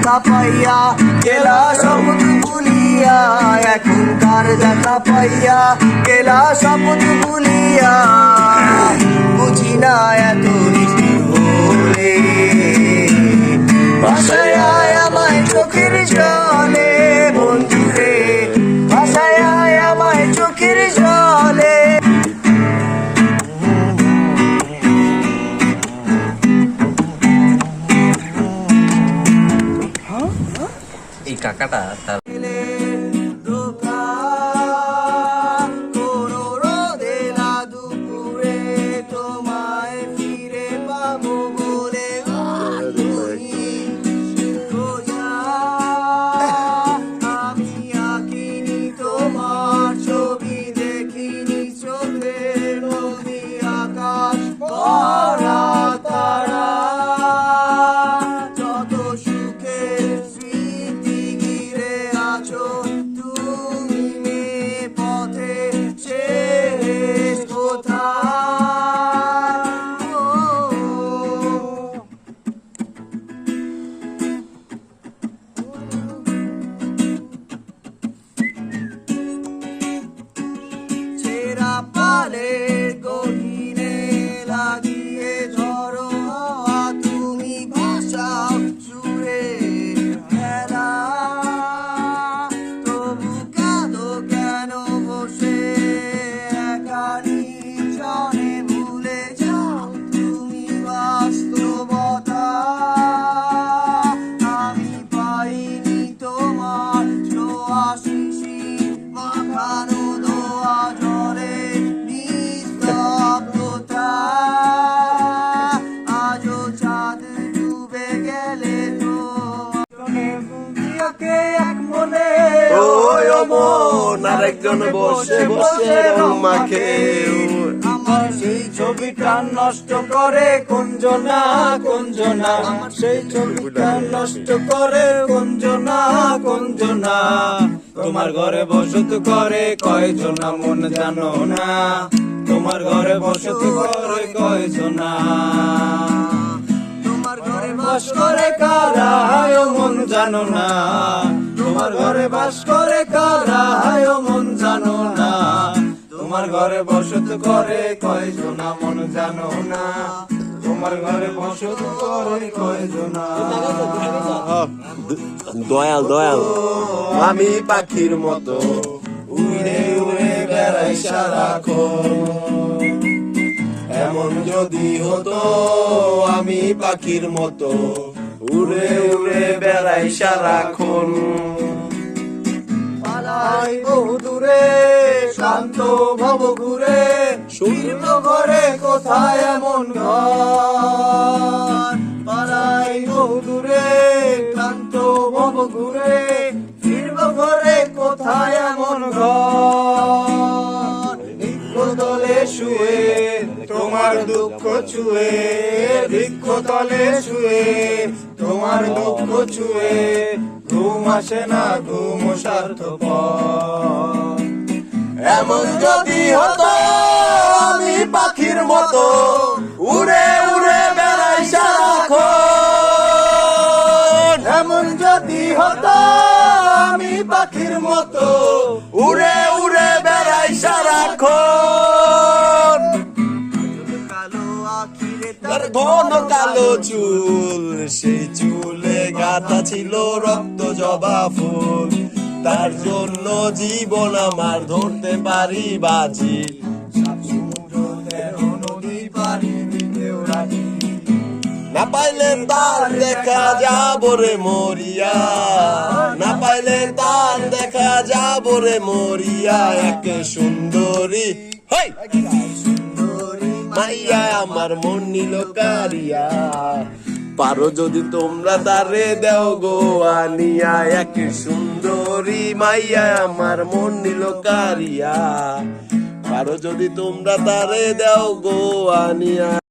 দেখা পাইয়া গেলা শপথ ভুলিয়া, এখনকার দেখা পাইয়া গেলা শপথ ভুলিয়া, বুঝি না এত নিষ্ঠুর হলে, ভাষায় আয় আমায় চোখের জলে বন্ধুরে, ভাষায় আয় আমায় চোখের জলে। এই কাকাটা তার পালে গহিনে লাগিয়ে ধরো তুমি ভাষাও সুরে খেলা, তবু কাঁদো কেন বসে একা নির্জনে, ভুলে যাও তুমি বাস্তবতা, আমি পাইনি তোমার ছোঁয়া শিশির মাখানো দোয়া জলে নিস্তব্ধতা, আজও চাঁদ ডুবে গেলে তোমাকে এক মনে ওই মন আরেকজন বসে বসে রং মাখে, আমার সেই ছবিটা নষ্ট করে কোনজনা কোনজনা, সেই ছবিটা নষ্ট করে কোনজনা কোনজনা, তোমার ঘরে বসত করে কয়জনা মন জানো না, তোমার ঘরে বসত করে কয়জনা, তোমার ঘরে বাস করে কারা হায় মন জানো না, তোমার ঘরে বাস করে কারা হায় মন জানো না, তোমার ঘরে বসত করে কয়জনা মন জানো না, তোমার ঘরে বসত করে কয়জনা। দয়াল দয়াল আমি পাখির মতো উড়ে উড়ে বেড়াই সারাক্ষণ, এমন যদি হতো আমি পাখির মতো উড়ে উড়ে বেড়াই সারাক্ষণ, পালাই বহু দূরে শান্ত ভব ঘুরে, শূন্য ঘরে কোথায় এমন ঘর, পালাই বহু দূরে শান্ত ভব ঘুরে, ফিরব ঘরে কোথায় এমন ঘর, বৃক্ষ তলে শুয়ে তোমার দুঃখ ছুঁয়ে, বৃক্ষ তলে শুয়ে তোমার দুঃখ ছুঁয়ে, ঘুম আসে না ঘুম স্বার্থপর, এমন যদি হতো আমি পাখির মতো উড়ে উড়ে বেড়াই সারাক্ষণ, এমন যদি হতো আমি পাখির মতো উড়ে উড়ে বেড়াই সারাক্ষণ, কালো আখিরে তার ঘন কালো চুল, সেই চুলে গাঁথা ছিল রক্ত জবা ফুল, তার জন্য জীবন আমার ধরতে পারি বাজি, নদী পারি দিতেও রাজি, না পাইলে তার দেখা যাব রে মরিয়া, না পাইলে তার দেখা যাব রে মরিয়া, এক সুন্দরী হই মাইয়া আমার মন নিল কারিয়া, পারো যদি তোমরা তারে দেও গো আনিয়া, এক সুন্দরী মাইয়া আমার মন নিল কারিয়া, পারো যদি তোমরা তারে দেও গো আনিয়া।